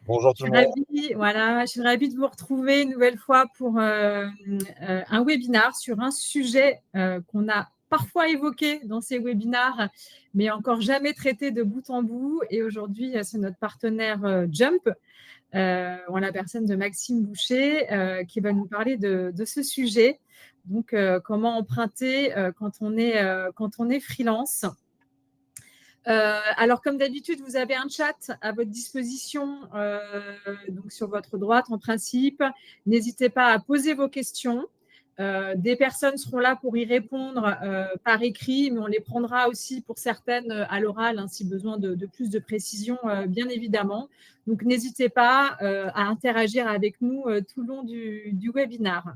Bonjour Je tout le suis monde. ravie, voilà, je suis ravie de vous retrouver une nouvelle fois pour un webinar sur un sujet qu'on a parfois évoqué dans ces webinars, mais encore jamais traité de bout en bout. Et aujourd'hui, c'est notre partenaire Jump, en la personne de Maxime Boucher, qui va nous parler de ce sujet. Donc, comment emprunter quand on est freelance. Alors, comme d'habitude, vous avez un chat à votre disposition, donc sur votre droite en principe. N'hésitez pas à poser vos questions. Des personnes seront là pour y répondre par écrit, mais on les prendra aussi pour certaines à l'oral, si besoin de plus de précision, bien évidemment. Donc, n'hésitez pas à interagir avec nous tout le long du webinar.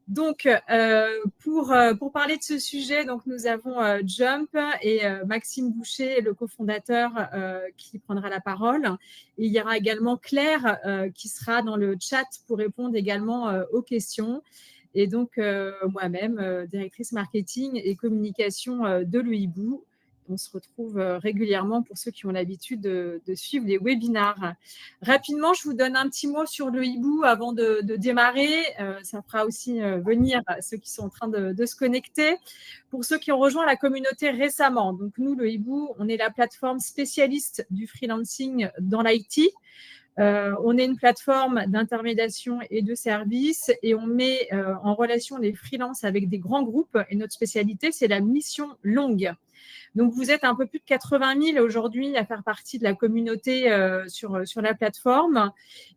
Donc, pour parler de ce sujet, donc, nous avons Jump et Maxime Boucher, le cofondateur, qui prendra la parole. Et il y aura également Claire qui sera dans le chat pour répondre également aux questions. Et donc, moi-même, directrice marketing et communication de l'Uibou. On se retrouve régulièrement pour ceux qui ont l'habitude de suivre les webinars. Rapidement, je vous donne un petit mot sur le hibou avant de démarrer. Ça fera aussi venir ceux qui sont en train de se connecter. Pour ceux qui ont rejoint la communauté récemment, donc nous, le hibou, on est la plateforme spécialiste du freelancing dans l'IT. On est une plateforme d'intermédiation et de services et on met en relation les freelances avec des grands groupes. Et notre spécialité, c'est la mission longue. Donc, vous êtes un peu plus de 80 000 aujourd'hui à faire partie de la communauté sur la plateforme.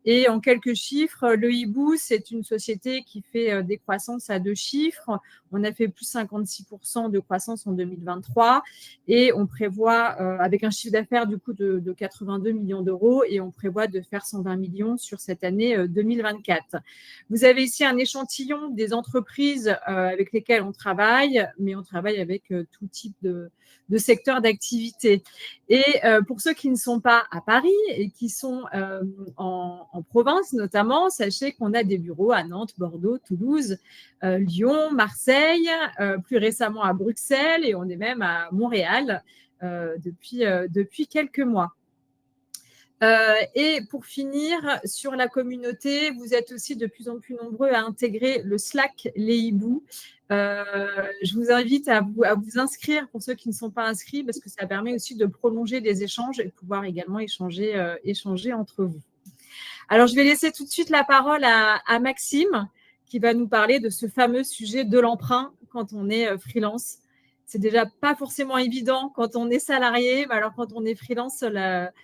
Et en quelques chiffres, le Hibou, c'est une société qui fait des croissances à 2 chiffres. On a fait plus 56% de croissance en 2023 et on prévoit, avec un chiffre d'affaires du coup de 82 millions d'euros, et on prévoit de faire 120 millions sur cette année 2024. Vous avez ici un échantillon des entreprises avec lesquelles on travaille, mais on travaille avec tout type de secteurs d'activité. Et pour ceux qui ne sont pas à Paris et qui sont en province notamment, sachez qu'on a des bureaux à Nantes, Bordeaux, Toulouse, Lyon, Marseille, plus récemment à Bruxelles, et on est même à Montréal depuis quelques mois. Et pour finir, sur la communauté, vous êtes aussi de plus en plus nombreux à intégrer le Slack Les Hiboux. Je vous invite à vous inscrire pour ceux qui ne sont pas inscrits, parce que ça permet aussi de prolonger les échanges et de pouvoir également échanger entre vous. Alors, je vais laisser tout de suite la parole à Maxime, qui va nous parler de ce fameux sujet de l'emprunt quand on est freelance. C'est déjà pas forcément évident quand on est salarié, mais alors quand on est freelance,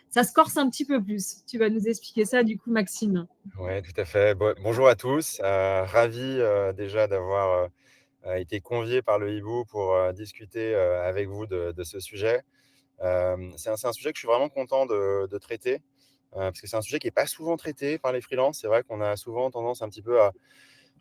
ça se corse un petit peu plus. Tu vas nous expliquer ça du coup, Maxime. Oui, tout à fait. Bonjour à tous. Ravi déjà d'avoir été convié par le Hibou pour discuter avec vous de ce sujet. C'est un sujet que je suis vraiment content de traiter parce que c'est un sujet qui n'est pas souvent traité par les freelances. C'est vrai qu'on a souvent tendance un petit peu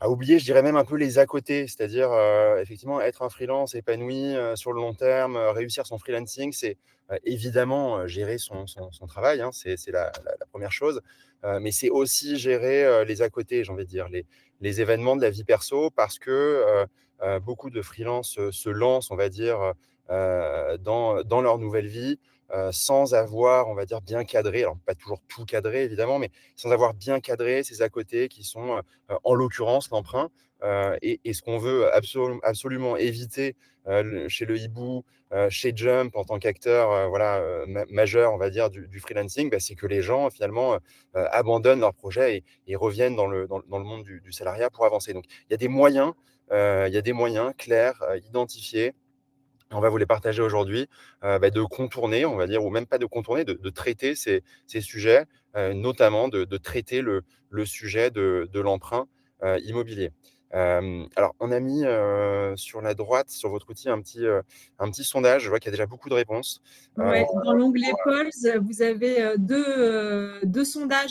à oublier, je dirais même un peu les à côté, c'est-à-dire effectivement être un freelance épanoui sur le long terme, réussir son freelancing, c'est évidemment gérer son travail, hein, c'est la première chose, mais c'est aussi gérer les à côté, j'ai envie de dire, les événements de la vie perso, parce que beaucoup de freelances se lancent, on va dire, dans leur nouvelle vie, sans avoir, on va dire, bien cadré, alors pas toujours tout cadré évidemment, mais sans avoir bien cadré ces à côté qui sont en l'occurrence l'emprunt. Et ce qu'on veut absolument éviter chez le Hibou, chez Jump en tant qu'acteur majeur, on va dire, du freelancing, c'est que les gens finalement abandonnent leur projet et reviennent dans le monde du salariat pour avancer. Donc il y a des moyens, clairs, identifiés. On va vous les partager aujourd'hui, de contourner, on va dire, ou même pas de contourner, de traiter ces sujets, notamment de traiter le sujet de l'emprunt immobilier. Alors, on a mis sur la droite, sur votre outil, un petit sondage. Je vois qu'il y a déjà beaucoup de réponses. Ouais, dans l'onglet Polls, vous avez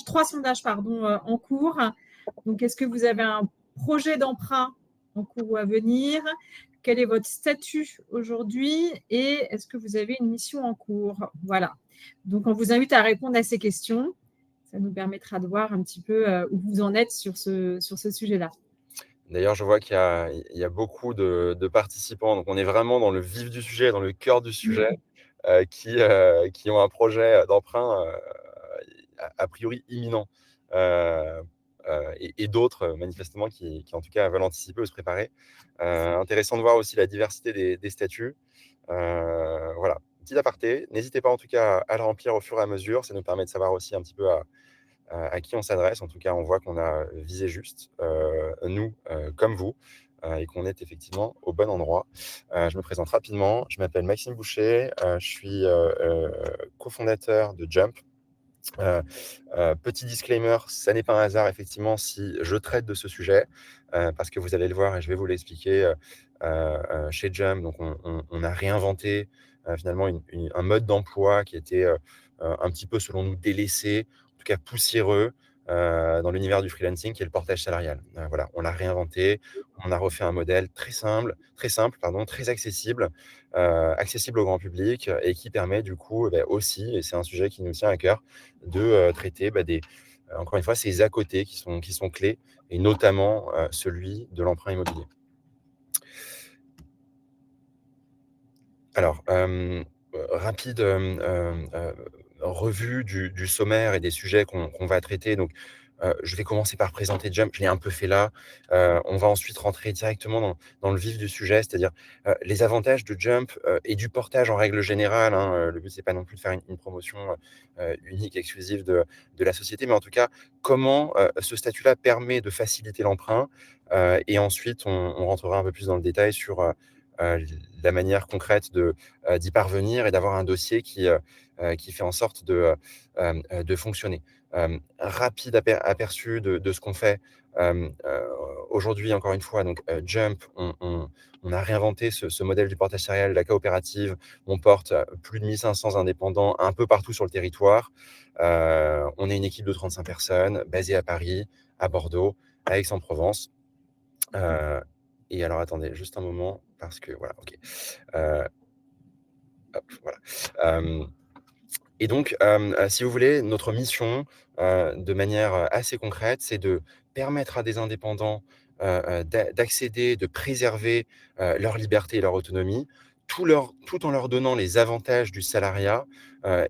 trois sondages pardon, en cours. Donc, est-ce que vous avez un projet d'emprunt en cours ou à venir? Quel est votre statut aujourd'hui? Et est-ce que vous avez une mission en cours? Voilà. Donc, on vous invite à répondre à ces questions. Ça nous permettra de voir un petit peu où vous en êtes sur ce sujet-là. D'ailleurs, je vois qu'il y a beaucoup de participants. Donc, on est vraiment dans le vif du sujet, dans le cœur du sujet, qui ont un projet d'emprunt a priori imminents. Et d'autres, manifestement, qui, en tout cas, veulent anticiper ou se préparer. Intéressant de voir aussi la diversité des statuts. Voilà, petit aparté. N'hésitez pas, en tout cas, à le remplir au fur et à mesure. Ça nous permet de savoir aussi un petit peu à qui on s'adresse. En tout cas, on voit qu'on a visé juste, nous, comme vous, et qu'on est effectivement au bon endroit. Je me présente rapidement. Je m'appelle Maxime Boucher. Je suis cofondateur de Jump. Petit disclaimer, ça n'est pas un hasard effectivement si je traite de ce sujet, parce que vous allez le voir et je vais vous l'expliquer, chez Jump, donc on a réinventé, finalement un mode d'emploi qui était, un petit peu selon nous délaissé, en tout cas poussiéreux, dans l'univers du freelancing qui est le portage salarial. Voilà, on l'a réinventé, on a refait un modèle très simple pardon, très accessible, accessible au grand public et qui permet du coup, aussi, et c'est un sujet qui nous tient à cœur, de traiter encore une fois, ces à côté qui sont clés, et notamment celui de l'emprunt immobilier. Alors, rapide revue du sommaire et des sujets qu'on va traiter. Donc, je vais commencer par présenter Jump. Je l'ai un peu fait là. On va ensuite rentrer directement dans le vif du sujet, c'est-à-dire les avantages de Jump et du portage en règle générale, hein. Le but, c'est pas non plus de faire une promotion unique, exclusive de la société, mais en tout cas, comment ce statut-là permet de faciliter l'emprunt. Et ensuite, on rentrera un peu plus dans le détail sur la manière concrète d'y parvenir et d'avoir un dossier qui fait en sorte de fonctionner. Rapide aperçu de ce qu'on fait aujourd'hui, encore une fois. Donc, Jump, on a réinventé ce modèle du portage salarial, la coopérative. On porte plus de 1500 indépendants un peu partout sur le territoire. On est une équipe de 35 personnes basée à Paris, à Bordeaux, à Aix-en-Provence. Et alors, attendez juste un moment, parce que voilà, ok. Hop, voilà. Et donc, si vous voulez, notre mission, de manière assez concrète, c'est de permettre à des indépendants d'accéder, de préserver leur liberté et leur autonomie, tout en leur donnant les avantages du salariat,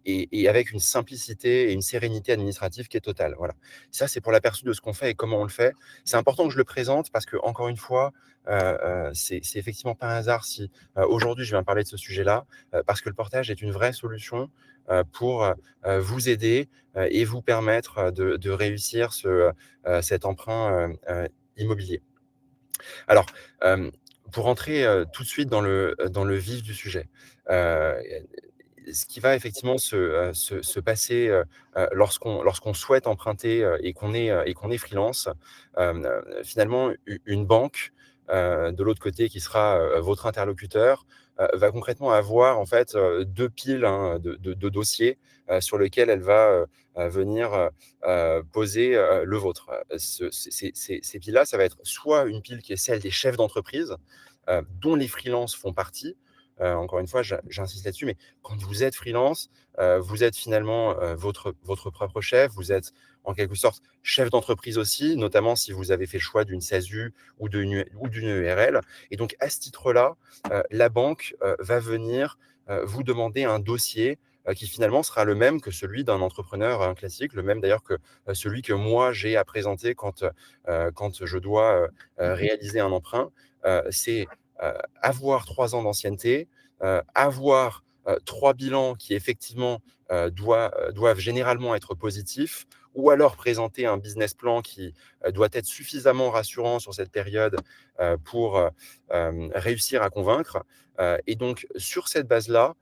et avec une simplicité et une sérénité administrative qui est totale. Voilà. Ça, c'est pour l'aperçu de ce qu'on fait et comment on le fait. C'est important que je le présente parce que, encore une fois, c'est effectivement pas un hasard si aujourd'hui je viens parler de ce sujet-là, parce que le portage est une vraie solution pour vous aider et vous permettre de réussir cet emprunt immobilier. Alors, pour rentrer tout de suite dans le vif du sujet, ce qui va effectivement se passer lorsqu'on souhaite emprunter et qu'on est freelance, finalement, une banque de l'autre côté qui sera votre interlocuteur va concrètement avoir en fait deux piles, hein, de dossiers sur lesquels elle va venir poser le vôtre. Ces piles-là, ça va être soit une pile qui est celle des chefs d'entreprise, dont les freelances font partie. Encore une fois, j'insiste là-dessus, mais quand vous êtes freelance, vous êtes finalement votre propre chef, vous êtes en quelque sorte chef d'entreprise aussi, notamment si vous avez fait le choix d'une SASU ou d'une URL. Et donc, à ce titre-là, la banque va venir vous demander un dossier qui finalement sera le même que celui d'un entrepreneur classique, le même d'ailleurs que celui que moi j'ai à présenter quand je dois réaliser un emprunt. C'est avoir 3 ans d'ancienneté, avoir 3 bilans qui effectivement doivent généralement être positifs, ou alors présenter un business plan qui doit être suffisamment rassurant sur cette période pour réussir à convaincre. Et donc, sur cette base-là,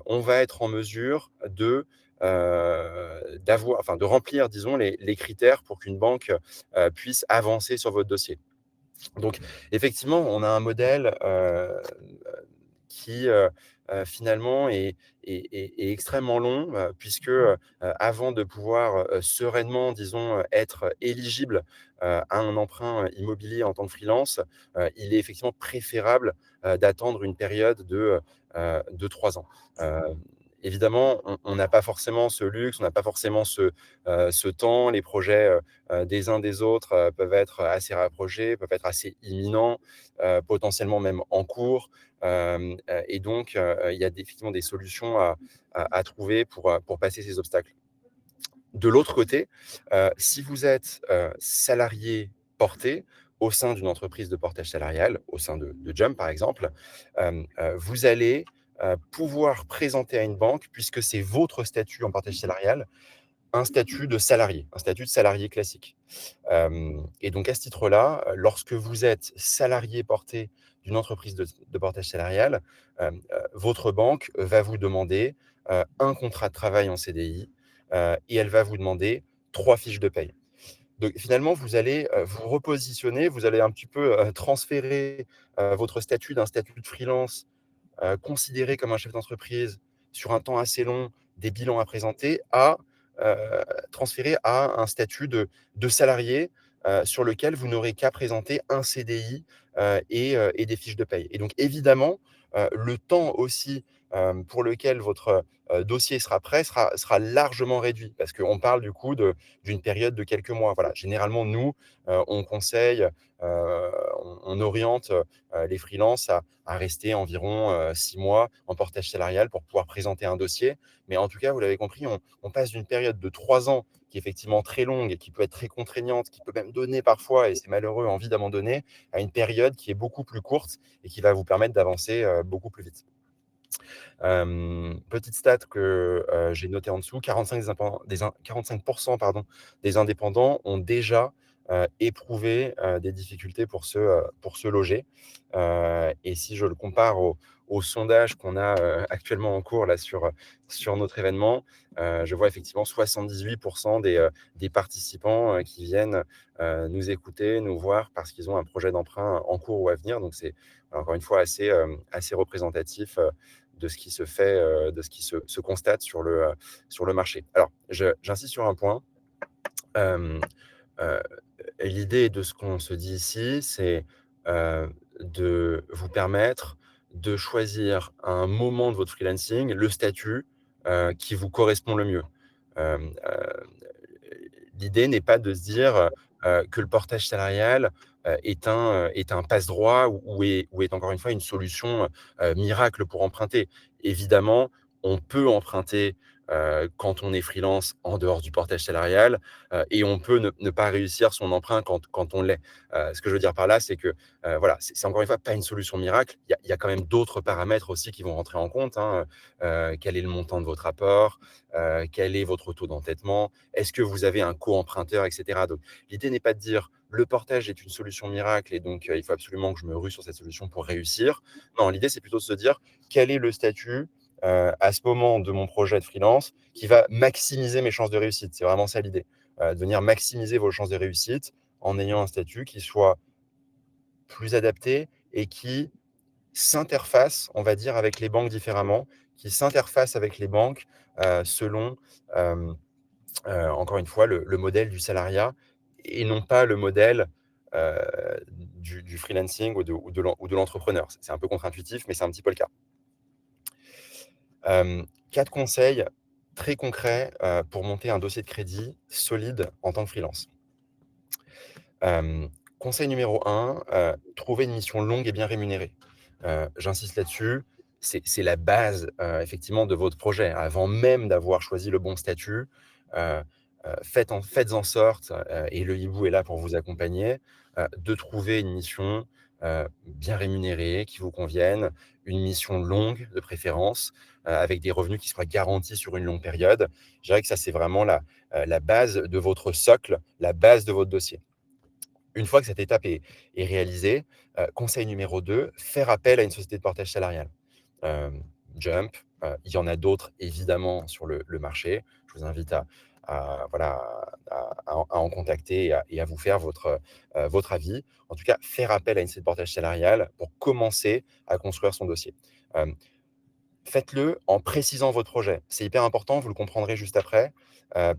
on va être en mesure de remplir, disons, les critères pour qu'une banque puisse avancer sur votre dossier. Donc, effectivement, on a un modèle qui finalement est extrêmement long, puisque avant de pouvoir sereinement, disons, être éligible à un emprunt immobilier en tant que freelance, il est effectivement préférable d'attendre une période de 3 ans. Évidemment, on n'a pas forcément ce luxe, on n'a pas forcément ce temps. Les projets des uns des autres peuvent être assez rapprochés, peuvent être assez imminents, potentiellement même en cours. Et donc, il y a effectivement des solutions à trouver pour passer ces obstacles. De l'autre côté, si vous êtes salarié porté au sein d'une entreprise de portage salarial, au sein de Jump par exemple, vous allez pouvoir présenter à une banque, puisque c'est votre statut en portage salarial, un statut de salarié, un statut de salarié classique. Et donc à ce titre-là, lorsque vous êtes salarié porté d'une entreprise de portage salarial, votre banque va vous demander un contrat de travail en CDI et elle va vous demander 3 fiches de paye. Donc finalement, vous allez vous repositionner, vous allez un petit peu transférer votre statut d'un statut de freelance considéré comme un chef d'entreprise sur un temps assez long, des bilans à présenter, à transférer à un statut de salarié sur lequel vous n'aurez qu'à présenter un CDI et des fiches de paye. Et donc, évidemment, le temps aussi pour lequel votre dossier sera prêt sera largement réduit parce qu'on parle du coup d'une période de quelques mois. Voilà. Généralement, nous, on conseille, on oriente les freelances à rester environ 6 mois en portage salarial pour pouvoir présenter un dossier. Mais en tout cas, vous l'avez compris, on passe d'une période de 3 ans qui est effectivement très longue et qui peut être très contraignante, qui peut même donner parfois, et c'est malheureux, envie d'abandonner, à une période qui est beaucoup plus courte et qui va vous permettre d'avancer beaucoup plus vite. Petite stat que j'ai notée en dessous, 45% pardon, des indépendants ont déjà éprouvé des difficultés pour se loger. Et si je le compare au sondage qu'on a actuellement en cours là, sur notre événement, je vois effectivement 78% des participants qui viennent nous écouter, nous voir parce qu'ils ont un projet d'emprunt en cours ou à venir. Donc c'est encore une fois assez représentatif de ce qui se fait, de ce qui se constate sur le marché. Alors, j'insiste sur un point. Euh, euh, L'idée de ce qu'on se dit ici, c'est de vous permettre de choisir à un moment de votre freelancing le statut qui vous correspond le mieux. Euh, euh, L'idée n'est pas de se dire que le portage salarial est un passe-droit ou est encore une fois une solution miracle pour emprunter. Évidemment, on peut emprunter quand on est freelance en dehors du portage salarial et on peut ne pas réussir son emprunt quand on l'est. Ce que je veux dire par là, c'est que voilà, c'est encore une fois pas une solution miracle. Il y a quand même d'autres paramètres aussi qui vont rentrer en compte, hein. Quel est le montant de votre apport, quel est votre taux d'entêtement, est-ce que vous avez un co-emprunteur, etc. Donc, l'idée n'est pas de dire le portage est une solution miracle et donc il faut absolument que je me rue sur cette solution pour réussir. Non, l'idée, c'est plutôt de se dire quel est le statut à ce moment de mon projet de freelance qui va maximiser mes chances de réussite. C'est vraiment ça l'idée. De venir maximiser vos chances de réussite en ayant un statut qui soit plus adapté et qui s'interface, on va dire, avec les banques différemment, qui s'interface avec les banques selon euh, encore une fois, le modèle du salariat et non pas le modèle euh, du freelancing ou de l'entrepreneur. C'est un peu contre-intuitif, mais c'est un petit peu le cas. 4 conseils très concrets pour monter un dossier de crédit solide en tant que freelance. Conseil numéro 1, trouver une mission longue et bien rémunérée. J'insiste là-dessus, c'est la base effectivement de votre projet. Avant même d'avoir choisi le bon statut, faites en sorte, et le hibou est là pour vous accompagner, de trouver une mission bien rémunérée, qui vous convienne, une mission longue de préférence, avec des revenus qui soient garantis sur une longue période. Je dirais que ça, c'est vraiment la base de votre socle, la base de votre dossier. Une fois que cette étape est réalisée, conseil numéro 2, faire appel à une société de portage salarial. Jump, il y en a d'autres évidemment sur le marché. Je vous invite voilà, à en contacter et à vous faire votre avis. En tout cas, faire appel à une société de portage salarial pour commencer à construire son dossier. Faites-le en précisant votre projet. C'est hyper important, vous le comprendrez juste après,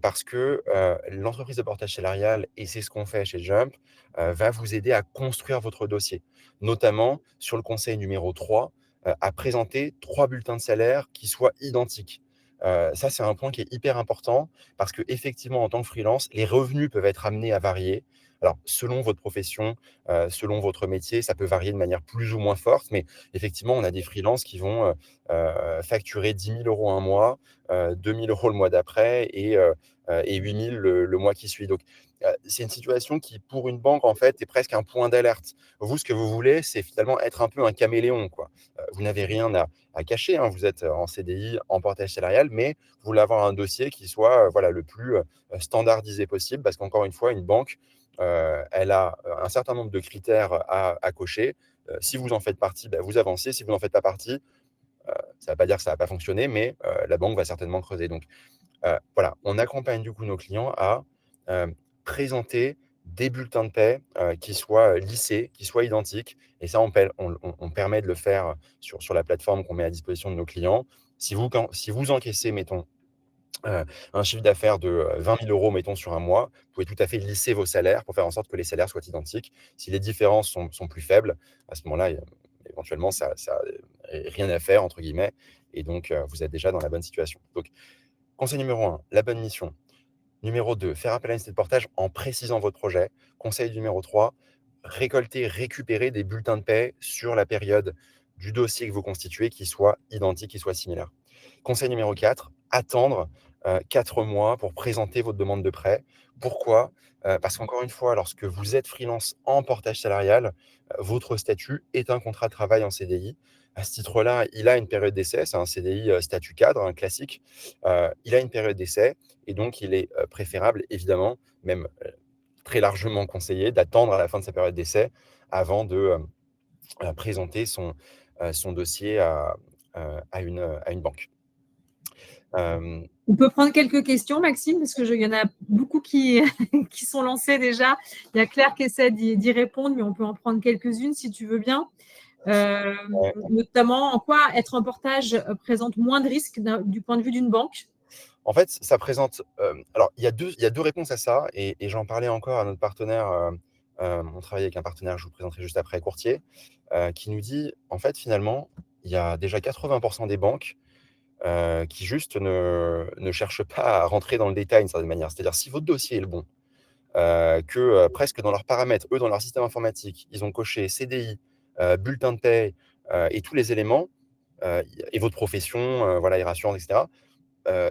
parce que l'entreprise de portage salarial, et c'est ce qu'on fait chez Jump, va vous aider à construire votre dossier, notamment sur le conseil numéro 3, à présenter 3 bulletins de salaire qui soient identiques. Ça, c'est un point qui est hyper important parce qu'effectivement, en tant que freelance, les revenus peuvent être amenés à varier. Alors, selon votre profession, selon votre métier, ça peut varier de manière plus ou moins forte, mais effectivement, on a des freelances qui vont facturer 10 000 € un mois, 2 000 € le mois d'après et 8 000 le mois qui suit. Donc, c'est une situation qui, pour une banque, en fait, est presque un point d'alerte. Vous, ce que vous voulez, c'est finalement être un peu un caméléon, quoi. Vous n'avez rien à cacher, hein. Vous êtes en CDI, en portage salarial, mais vous voulez avoir un dossier qui soit voilà, le plus standardisé possible, parce qu'encore une fois, une banque, elle a un certain nombre de critères à cocher. Si vous en faites partie, bah, vous avancez. Si vous n'en faites pas partie, ça ne veut pas dire que ça ne va pas fonctionner, mais la banque va certainement creuser. Donc, voilà, on accompagne du coup nos clients à présenter des bulletins de paie qui soient lissés, qui soient identiques. Et ça, on permet de le faire sur la plateforme qu'on met à disposition de nos clients. Si vous encaissez, mettons, un chiffre d'affaires de 20 000 € mettons, sur un mois, vous pouvez tout à fait lisser vos salaires pour faire en sorte que les salaires soient identiques. Si les différences sont plus faibles, à ce moment-là, éventuellement, ça rien à faire, entre guillemets, et donc vous êtes déjà dans la bonne situation. Donc, conseil numéro 1, la bonne mission. Numéro 2, faire appel à une société de portage en précisant votre projet. Conseil numéro 3, récolter, récupérer des bulletins de paie sur la période du dossier que vous constituez qui soit identique, qui soit similaire. Conseil numéro 4, attendre 4 mois pour présenter votre demande de prêt. Pourquoi? Parce qu'encore une fois, lorsque vous êtes freelance en portage salarial, votre statut est un contrat de travail en CDI. À ce titre-là, il a une période d'essai, c'est un CDI statut cadre, un classique. Il a une période d'essai et donc il est préférable, évidemment, même très largement conseillé, d'attendre à la fin de sa période d'essai avant de présenter son dossier à une banque. On peut prendre quelques questions, Maxime, parce qu'il y en a beaucoup qui, qui sont lancées déjà. Il y a Claire qui essaie d'y répondre, mais on peut en prendre quelques-unes si tu veux bien. Ouais. Notamment, en quoi être en portage présente moins de risques du point de vue d'une banque? En fait, ça présente. Alors, il y a deux réponses à ça, et j'en parlais encore à notre partenaire. On travaille avec un partenaire, je vous présenterai juste après, courtier, qui nous dit en fait, finalement, il y a déjà 80% des banques qui juste ne cherchent pas à rentrer dans le détail d'une certaine manière. C'est-à-dire, si votre dossier est le bon, que presque dans leurs paramètres, eux, dans leur système informatique, ils ont coché CDI, bulletin de paie et tous les éléments, et votre profession, voilà, et rassurante, etc.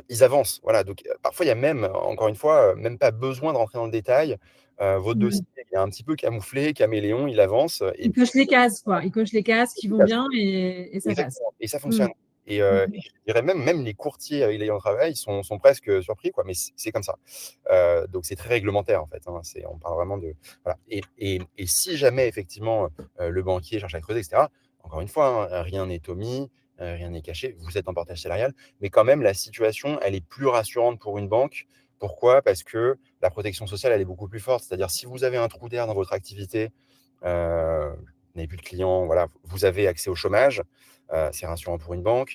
Ils avancent. Voilà, donc parfois, il y a même, encore une fois, même pas besoin de rentrer dans le détail. Votre dossier, Mmh. il est un petit peu camouflé, caméléon, il avance et Ils puis cochent les cases, quoi. Ils cochent les cases qui vont bien et ça passe. exactement, et ça Mmh. fonctionne. Et Mmh. je dirais même les courtiers avec lesquels on travaille sont presque surpris, quoi, mais c'est comme ça. Donc c'est très réglementaire, en fait, hein. On parle vraiment de voilà, et si jamais effectivement, le banquier cherche à creuser, et cetera, encore une fois, hein, rien n'est omis, rien n'est caché. Vous êtes en portage salarial, mais quand même la situation, elle est plus rassurante pour une banque. Pourquoi? Parce que la protection sociale, elle est beaucoup plus forte. C'est-à-dire, si vous avez un trou d'air dans votre activité, vous n'avez plus de clients, voilà, vous avez accès au chômage, c'est rassurant pour une banque.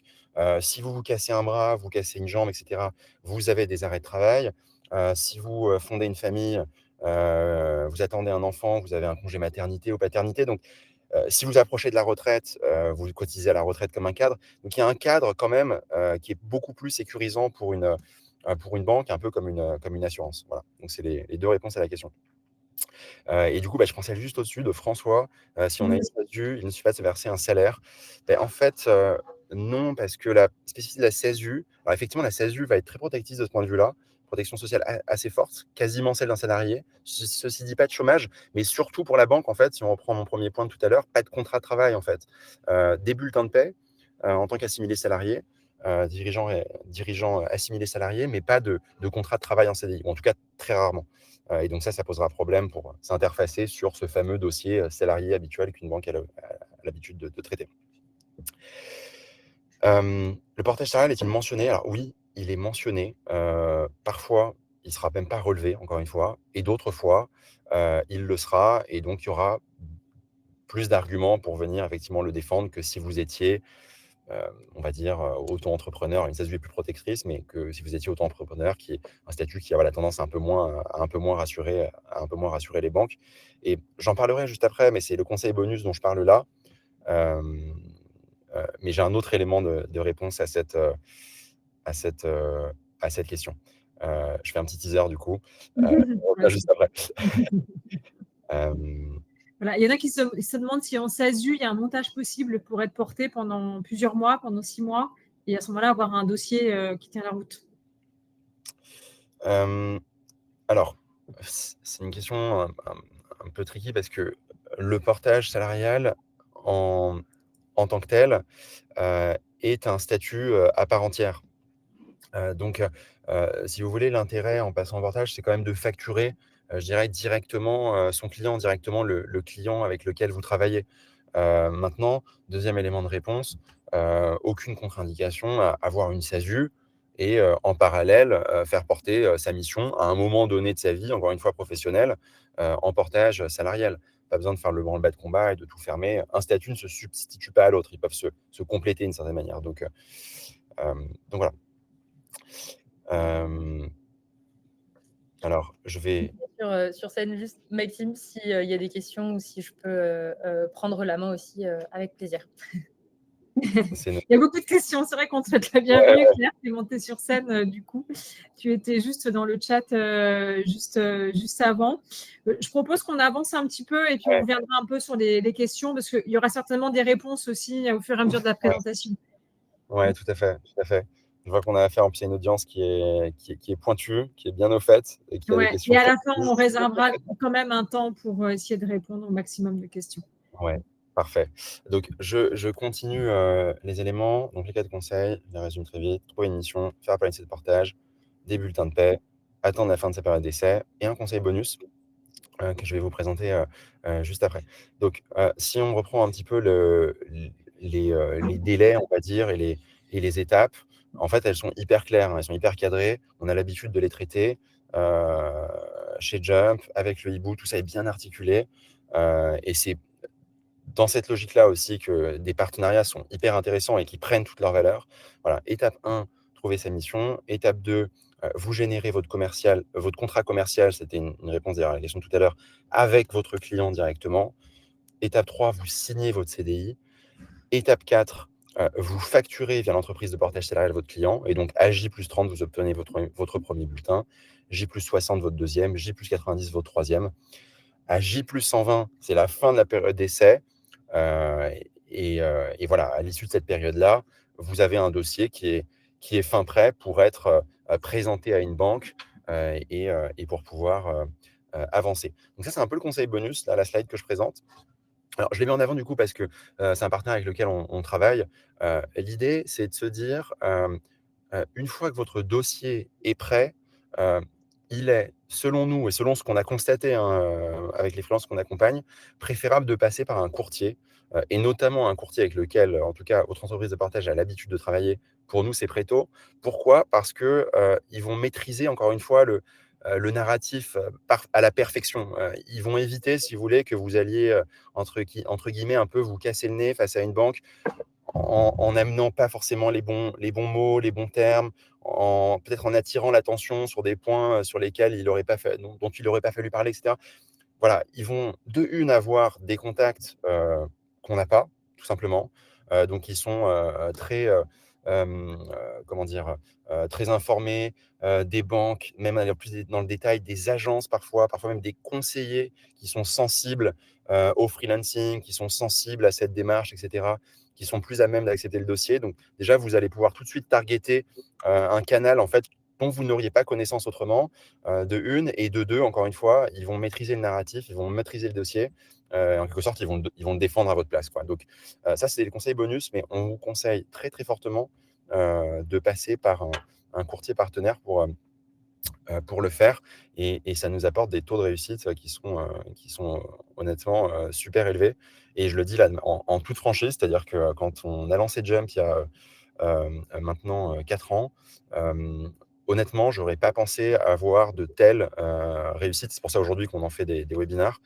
Si vous vous cassez un bras, vous cassez une jambe, et cetera, vous avez des arrêts de travail. Si vous, fondez une famille, vous attendez un enfant, vous avez un congé maternité ou paternité. Donc, si vous approchez de la retraite, vous cotisez à la retraite comme un cadre. Donc il y a un cadre quand même, qui est beaucoup plus sécurisant pour une banque, un peu comme une assurance. Voilà, donc c'est les 2 réponses à la question. Et du coup, bah, je pensais juste au-dessus de François, si on a une Mmh. SASU, il ne suffit pas de se verser un salaire. Beh, en fait, non, parce que la spécificité de la SASU, alors effectivement, la SASU va être très protectrice de ce point de vue-là, protection sociale assez forte, quasiment celle d'un salarié. Ceci dit, pas de chômage, mais surtout pour la banque, en fait, si on reprend mon premier point de tout à l'heure, pas de contrat de travail, en fait. Des bulletins de paie, en tant qu'assimilé salarié, dirigeant assimilé salarié, mais pas de contrat de travail en CDI, ou en tout cas très rarement. Et donc ça posera problème pour s'interfacer sur ce fameux dossier salarié habituel qu'une banque a l'habitude de traiter. Le portage salarial est-il mentionné? Alors oui, il est mentionné. Parfois, il ne sera même pas relevé, encore une fois, et d'autres fois, il le sera, et donc il y aura plus d'arguments pour venir effectivement le défendre que si vous étiez, on va dire, auto-entrepreneur. Une SASU est plus protectrice, mais que si vous étiez auto-entrepreneur, qui est un statut qui a la tendance à un peu moins rassurer les banques. Et j'en parlerai juste après, mais c'est le conseil bonus dont je parle là. Euh, mais j'ai un autre élément de réponse à cette, à cette question. Je fais un petit teaser du coup. On Ouais, revient juste après. voilà, il y en a qui se demandent si en SASU, il y a un montage possible pour être porté pendant plusieurs mois, pendant 6 mois et à ce moment-là, avoir un dossier, qui tient la route. Hem, alors, c'est une question un peu tricky parce que le portage salarial en tant que tel, est un statut, à part entière. Si vous voulez, l'intérêt en passant en portage, c'est quand même de facturer, je dirais directement, son client, directement le client avec lequel vous travaillez. Maintenant, 2e élément de réponse, aucune contre-indication à avoir une SASU et en parallèle, faire porter, sa mission à un moment donné de sa vie, encore une fois professionnelle, en portage salarial. Pas besoin de faire le branle-bas de combat et de tout fermer. Un statut ne se substitue pas à l'autre. Ils peuvent se compléter d'une certaine manière. Donc voilà. Hem, alors je vais Sur scène, juste Maxime, s'il y a des questions ou si je peux prendre la main aussi, avec plaisir. c'est Il y a beaucoup de questions. C'est vrai qu'on te souhaite la ouais, bienvenue, Claire. Tu es montée sur scène, du coup. Tu étais juste dans le chat, juste avant. Je propose qu'on avance un petit peu et puis on ouais, reviendra un peu sur les questions parce qu'il y aura certainement des réponses aussi au fur et à mesure de la ouais, présentation. ouais, tout à fait, tout à fait. Je vois qu'on a affaire en plus à une audience qui est pointue, qui est bien au fait et qui a des Ouais, questions et à la fin, précises. on réservera quand même un temps pour essayer de répondre au maximum de questions. Ouais, parfait. Donc je continue, les éléments. Donc les 4 conseils, je les résume très vite. Trouver une mission, faire appel à une société de portage, des bulletins de paie, attendre la fin de sa période d'essai et un conseil bonus, que je vais vous présenter, juste après. Si on reprend un petit peu les délais, on va dire et les étapes, en fait, elles sont hyper claires, hein, elles sont hyper cadrées. On a l'habitude de les traiter, heu, chez Jump, avec le hibou, tout ça est bien articulé, et c'est dans cette logique-là aussi que des partenariats sont hyper intéressants et qui prennent toute leur valeur. Voilà, étape 1, trouver sa mission. Étape 2, vous générez votre contrat commercial, c'était une réponse d'ailleurs à la question tout à l'heure, avec votre client directement. Étape 3, vous signez votre CDI. Étape 4, vous facturez via l'entreprise de portage salarial votre client et donc à J+30, vous obtenez votre 1er bulletin, J+60 votre 2e, J+90 votre 3e. À J+120, c'est la fin de la période d'essai. Et voilà, à l'issue de cette période-là, vous avez un dossier qui est fin prêt pour être présenté à une banque et pour pouvoir avancer. Donc ça, c'est un peu le conseil bonus, là, la slide que je présente. Alors, je l'ai mis en avant du coup parce que c'est un partenaire avec lequel on travaille. L'idée, c'est de se dire, une fois que votre dossier est prêt, heu, il est, selon nous et selon ce qu'on a constaté, hein, avec les freelances qu'on accompagne, préférable de passer par un courtier, et notamment un courtier avec lequel, en tout cas, votre entreprise de portage a l'habitude de travailler. Pour nous, c'est Preto. Pourquoi? Parce que, ils vont maîtriser encore une fois le narratif, à la perfection. Ils vont éviter, si vous voulez, que vous alliez, entre guillemets, un peu vous casser le nez face à une banque en amenant pas forcément les bons mots, les bons termes, peut-être en attirant l'attention sur des points, sur lesquels il aurait pas fa dont il n'aurait pas fallu parler et cetera. Voilà, ils vont de une avoir des contacts, qu'on n'a pas, tout simplement. Donc ils sont, très, comment dire? Très informés, des banques, même aller plus dans le détail, des agences parfois même des conseillers qui sont sensibles, au freelancing, qui sont sensibles à cette démarche et cetera, qui sont plus à même d'accepter le dossier. Donc déjà, vous allez pouvoir tout de suite targeter, un canal en fait dont vous n'auriez pas connaissance autrement, de une et de 2, encore une fois, ils vont maîtriser le narratif, ils vont maîtriser le dossier. En quelque sorte, ils vont le défendre à votre place, quoi. Ça, c'est les conseils bonus, mais on vous conseille très, très fortement, de passer par un courtier partenaire pour le faire et ça nous apporte des taux de réussite, qui sont honnêtement, super élevés et je le dis là en toute franchise, c'est-à-dire que quand on a lancé Jump il y a, maintenant, 4 ans, honnêtement, j'aurais pas pensé avoir de telles, réussites. C'est pour ça aujourd'hui qu'on en fait des webinars,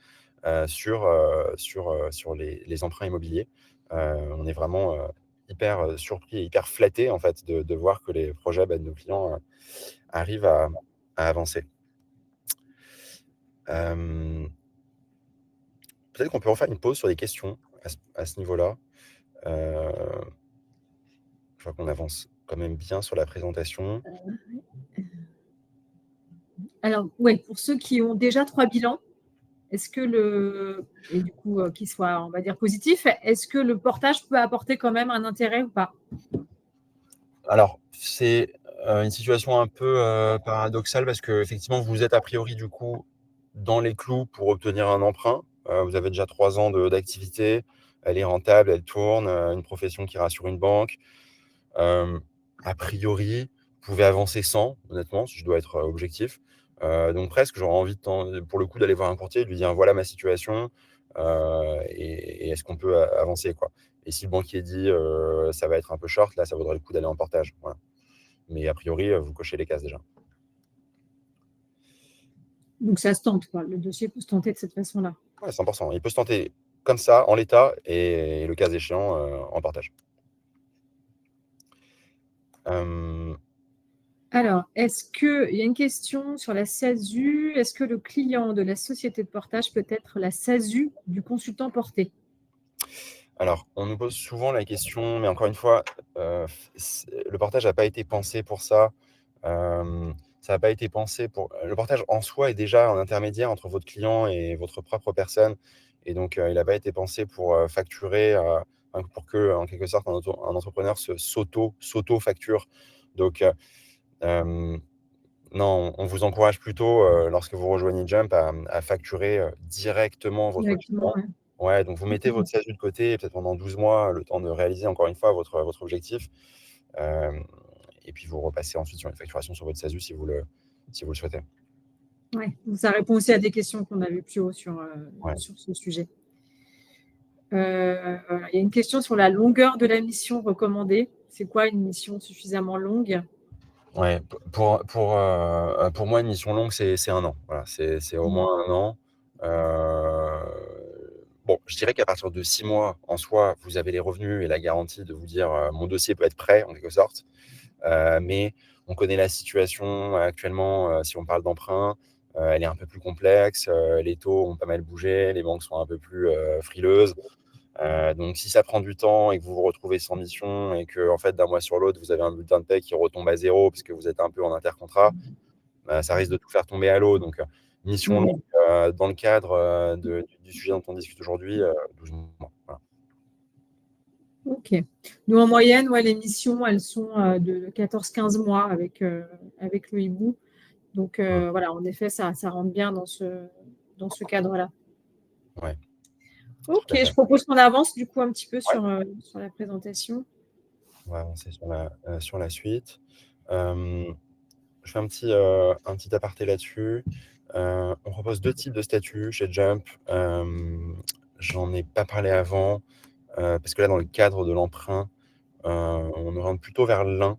sur les emprunts immobiliers. On est vraiment, hyper, surpris et hyper flattés en fait de voir que les projets, bah, de nos clients, arrivent à avancer. Hem, peut-être qu'on peut refaire une pause sur les questions à ce niveau-là. Heu, je vois qu'on avance quand même bien sur la présentation. Alors, ouais, pour ceux qui ont déjà 3 bilans, est-ce que et du coup, qui soient, on va dire, positifs, est-ce que le portage peut apporter quand même un intérêt ou pas? Alors, c'est une situation un peu paradoxale parce qu'effectivement, vous êtes a priori, du coup, dans les clous pour obtenir un emprunt. Vous avez déjà 3 ans d'activité. Elle est rentable, elle tourne, une profession qui rassure une banque. Euh, A priori, vous pouvez avancer sans, honnêtement, si je dois être objectif. Donc presque, j'aurais envie pour le coup d'aller voir un courtier et de lui dire voilà ma situation et est-ce qu'on peut avancer quoi. Et si le banquier dit ça va être un peu short, là ça vaudrait le coup d'aller en portage. Voilà. Mais a priori, vous cochez les cases déjà. Donc ça se tente, quoi. Le dossier peut se tenter de cette façon-là. Ouais, 100%. Il peut se tenter comme ça, en l'état, et le cas échéant, en partage. Euh, Alors, est-ce qu'il y a une question sur la SASU? Est-ce que le client de la société de portage peut être la SASU du consultant porté? Alors, on nous pose souvent la question, mais encore une fois, le portage n'a pas été pensé pour ça. Ça n'a pas été pensé pour. Le portage en soi est déjà un intermédiaire entre votre client et votre propre personne. Et donc, il n'a pas été pensé pour facturer, pour que, en quelque sorte, un entrepreneur s'auto-facture. Donc, euh, non, on vous encourage plutôt, lorsque vous rejoignez Jump, à facturer directement votre Directement, client. ouais. Ouais, donc vous mettez votre SASU de côté, peut-être pendant 12 mois, le temps de réaliser encore une fois votre objectif. Hem Et puis vous repassez ensuite sur une facturation sur votre SASU si vous le souhaitez. Ouais. Donc ça répond aussi à des questions qu'on a vues plus haut Ouais. sur ce sujet. Voilà. Il y a une question sur la longueur de la mission recommandée. C'est quoi une mission suffisamment longue? Ouais, pour moi, une mission longue, c'est 1 an. Voilà, c'est au moins 1 an. Bon, je dirais qu'à partir de 6 mois, en soi, vous avez les revenus et la garantie de vous dire, «Mon dossier peut être prêt», en quelque sorte. Mais on connaît la situation actuellement, si on parle d'emprunt, elle est un peu plus complexe, les taux ont pas mal bougé, les banques sont un peu plus, frileuses. Donc si ça prend du temps et que vous vous retrouvez sans mission et que en fait, d'un mois sur l'autre, vous avez un bulletin de paie qui retombe à 0 parce que vous êtes un peu en intercontrat, bah, ça risque de tout faire tomber à l'eau. Donc, mission longue, Mmh. dans le cadre, du sujet dont on discute aujourd'hui, 12 mois. Voilà. OK. Nous, en moyenne, ouais, les missions, elles sont de 14-15 mois avec le hibou. Donc, Mmh. voilà, en effet, ça rentre bien dans ce cadre-là. Ouais, OK, tout à je fait. propose qu'on avance du coup un petit peu Ouais, sur la présentation. on va avancer sur la suite. Hem Je fais un petit aparté là-dessus. On propose 2 types de statuts chez Jump. J'en ai pas parlé avant, parce que là, dans le cadre de l'emprunt, on oriente plutôt vers l'un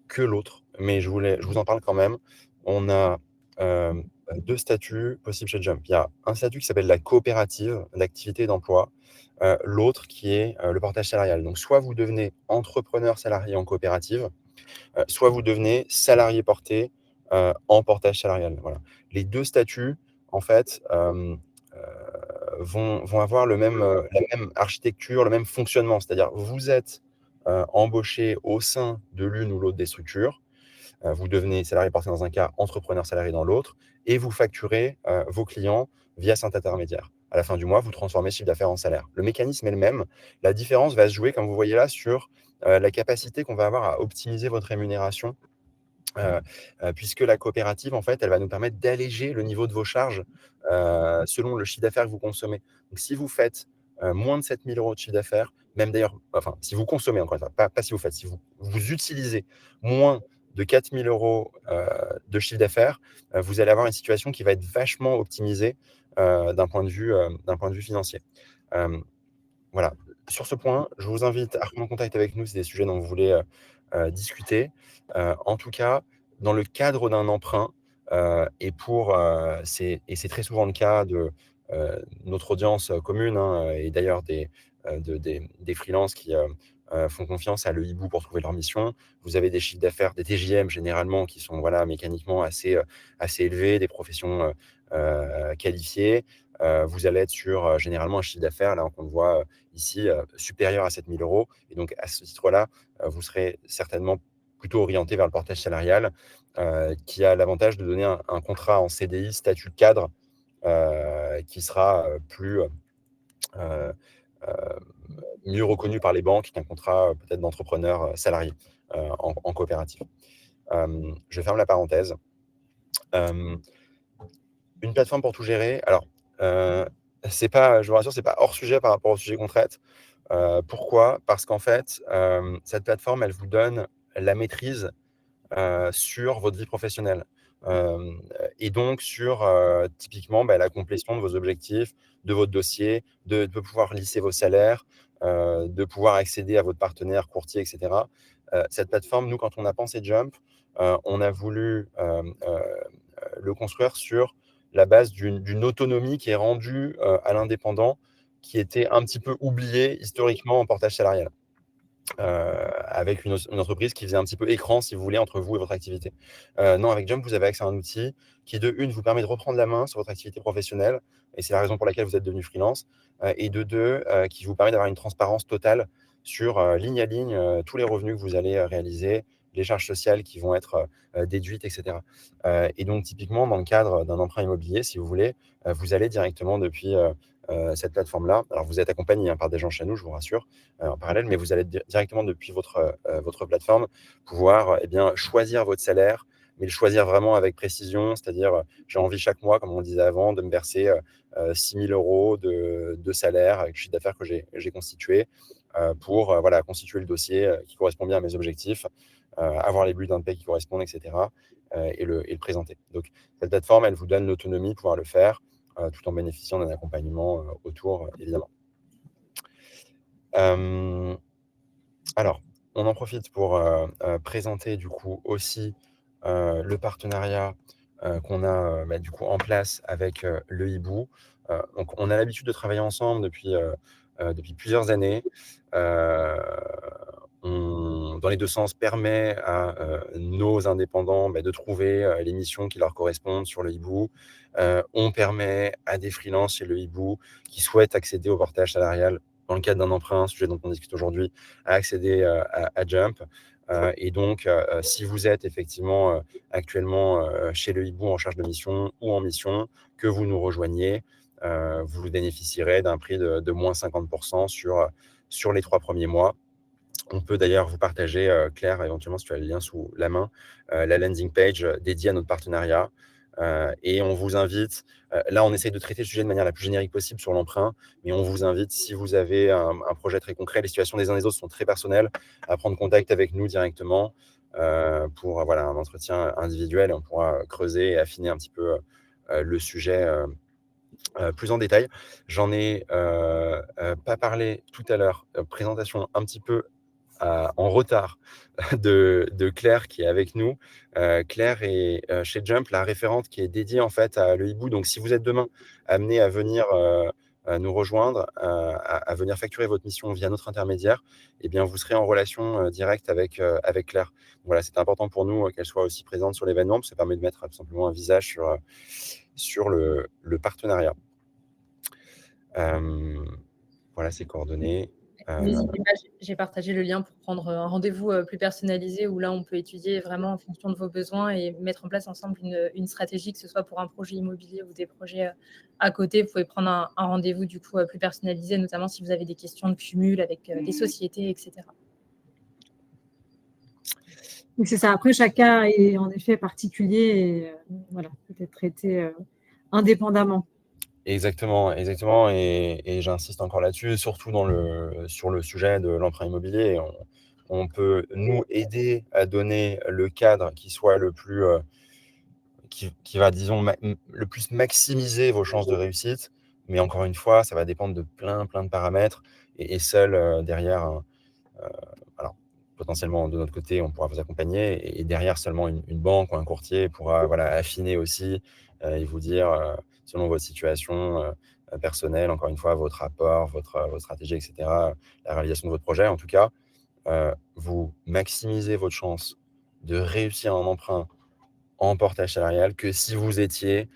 que l'autre, mais je vous en parle quand même. On a, 2 statuts possibles chez Jump. Il y a un statut qui s'appelle la coopérative d'activité et d'emploi, l'autre qui est, le portage salarial. Donc soit vous devenez entrepreneur salarié en coopérative, soit vous devenez salarié porté en portage salarial. Voilà. Les 2 statuts, en fait, vont avoir la même architecture, le même fonctionnement. C'est-à-dire, vous êtes embauché au sein de l'une ou l'autre des structures. Vous devenez salarié porté dans un cas, entrepreneur salarié dans l'autre, et vous facturez vos clients via cet intermédiaire. À la fin du mois, vous transformez ce chiffre d'affaires en salaire. Le mécanisme est le même. La différence va se jouer, comme vous voyez là, sur la capacité qu'on va avoir à optimiser votre rémunération, puisque la coopérative, en fait, elle va nous permettre d'alléger le niveau de vos charges selon le chiffre d'affaires que vous consommez. Donc, si vous faites moins de 7 000 € de chiffre d'affaires, même d'ailleurs, enfin, si vous consommez, encore une fois, pas si vous faites, si vous utilisez moins de 4 000 € de chiffre d'affaires, vous allez avoir une situation qui va être vachement optimisée d'un point de vue financier. Euh, voilà. Sur ce point, je vous invite à reprendre contact avec nous si c'est des sujets dont vous voulez discuter. En tout cas, dans le cadre d'un emprunt, et c'est très souvent le cas de notre audience commune, hein, et d'ailleurs des freelances qui font confiance à le hibou pour trouver leur mission. Vous avez des chiffres d'affaires, des TJM généralement qui sont voilà, mécaniquement assez élevés, des professions qualifiées. Vous allez être sur généralement un chiffre d'affaires, là qu'on voit ici, supérieur à 7 000 €. Et donc, à ce titre-là, vous serez certainement plutôt orienté vers le portage salarial. qui a l'avantage de donner un contrat en CDI statut cadre qui sera mieux reconnu par les banques qu'un contrat peut-être d'entrepreneur salarié en coopérative. Je ferme la parenthèse. Une plateforme pour tout gérer. Alors, c'est pas, je vous rassure, c'est pas hors sujet par rapport au sujet qu'on traite. Pourquoi? Parce qu'en fait, cette plateforme, elle vous donne la maîtrise sur votre vie professionnelle. Et donc sur typiquement la complétion de vos objectifs, de votre dossier, de pouvoir lisser vos salaires, de pouvoir accéder à votre partenaire courtier, etc. Cette plateforme, nous, quand on a pensé Jump, on a voulu le construire sur la base d'une autonomie qui est rendue à l'indépendant, qui était un petit peu oubliée historiquement en portage salarial. Avec une entreprise qui faisait un petit peu écran, si vous voulez, entre vous et votre activité. Non, avec Jump, vous avez accès à un outil qui, de une, vous permet de reprendre la main sur votre activité professionnelle, et c'est la raison pour laquelle vous êtes devenu freelance, et de deux, qui vous permet d'avoir une transparence totale sur ligne à ligne tous les revenus que vous allez réaliser, les charges sociales qui vont être déduites, etc. Et donc, typiquement, dans le cadre d'un emprunt immobilier, si vous voulez, vous allez directement depuis cette plateforme-là. Alors, vous êtes accompagné par des gens chez nous, je vous rassure, en parallèle, mais vous allez directement depuis votre plateforme pouvoir choisir votre salaire, mais le choisir vraiment avec précision, c'est-à-dire j'ai envie chaque mois, comme on disait avant, de me verser 6 000 euros de salaire avec le chiffre d'affaires que j'ai constitué pour constituer le dossier qui correspond bien à mes objectifs, avoir les bulletins de paie qui correspondent, etc. Et le présenter. Donc, cette plateforme, elle vous donne l'autonomie de pouvoir le faire tout en bénéficiant d'un accompagnement autour, évidemment. Alors, on en profite pour présenter du coup aussi le partenariat qu'on a du coup en place avec le Hibou. Donc, on a l'habitude de travailler ensemble depuis plusieurs années. Dans les deux sens, permet à nos indépendants de trouver les missions qui leur correspondent sur le Hibou. On permet à des freelances chez le Hibou qui souhaitent accéder au portage salarial dans le cadre d'un emprunt, sujet dont on discute aujourd'hui, à accéder à Jump. Et donc, si vous êtes effectivement actuellement chez le Hibou en charge de mission ou en mission, que vous nous rejoignez, vous bénéficierez d'un prix de moins 50% sur les 3 premiers mois. On peut d'ailleurs vous partager, Claire, éventuellement, si tu as le lien sous la main, la landing page dédiée à notre partenariat. Et on vous invite, là, on essaye de traiter le sujet de manière la plus générique possible sur l'emprunt, mais on vous invite, si vous avez un projet très concret, les situations des uns des autres sont très personnelles, à prendre contact avec nous directement pour un entretien individuel, et on pourra creuser et affiner un petit peu le sujet plus en détail. J'en ai pas parlé tout à l'heure, présentation un petit peu en retard de Claire qui est avec nous. Claire est chez Jump, la référente qui est dédiée en fait à le Hibou. Donc, si vous êtes demain amené à venir nous rejoindre, à venir facturer votre mission via notre intermédiaire, eh bien, vous serez en relation directe avec Claire. Voilà, c'est important pour nous qu'elle soit aussi présente sur l'événement, parce que ça permet de mettre tout simplement un visage sur le partenariat. Voilà ses coordonnées. N'hésitez pas, j'ai partagé le lien pour prendre un rendez-vous plus personnalisé où là, on peut étudier vraiment en fonction de vos besoins et mettre en place ensemble une stratégie, que ce soit pour un projet immobilier ou des projets à côté. Vous pouvez prendre un rendez-vous du coup plus personnalisé, notamment si vous avez des questions de cumul avec des sociétés, etc. C'est ça. Après, chaque cas est en effet particulier et peut être traité indépendamment. Exactement. Et j'insiste encore là-dessus, surtout sur le sujet de l'emprunt immobilier. On peut nous aider à donner le cadre qui soit le plus, qui va, disons, le plus maximiser vos chances de réussite. Mais encore une fois, ça va dépendre de plein de paramètres. Et seul derrière, alors potentiellement de notre côté, on pourra vous accompagner. Et derrière, seulement une banque ou un courtier pourra affiner aussi et vous dire, selon votre situation personnelle, encore une fois, votre rapport, votre stratégie, etc., la réalisation de votre projet. En tout cas, vous maximisez votre chance de réussir un emprunt en portage salarial que si vous étiez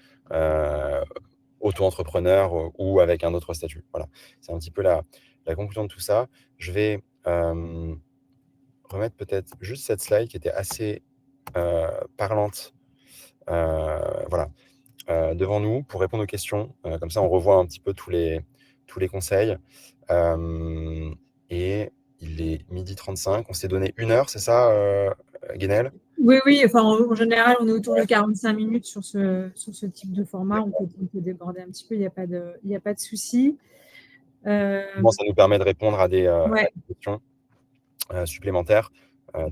auto-entrepreneur ou avec un autre statut. Voilà, c'est un petit peu la conclusion de tout ça. Je vais remettre peut-être juste cette slide qui était assez parlante voilà, devant nous pour répondre aux questions. Comme ça, on revoit un petit peu tous les conseils. Et il est 12h35. On s'est donné 1 heure, c'est ça, Guénel? Oui, oui, enfin, en général, on est autour de 45 minutes sur ce type de format. On peut déborder un petit peu, il n'y a pas de souci. Bon, ça nous permet de répondre à des Ouais, questions supplémentaires,